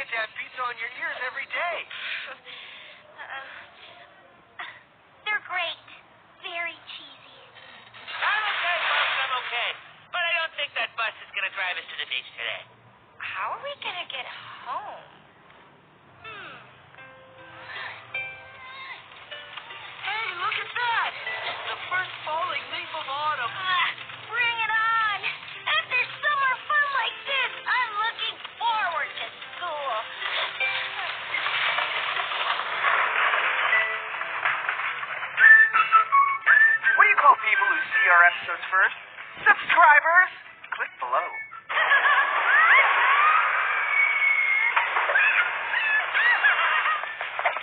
get to have pizza on your ears every day. They're great. Very cheesy. I'm okay, folks, I'm okay. But I don't think that bus is going to drive us to the beach today. How are we going to get home? Hey, look at that! The first falling leaf of autumn. Bring it on! After summer fun like this, I'm looking forward to school. What do you call people who see our episodes first? Subscribers! Click below.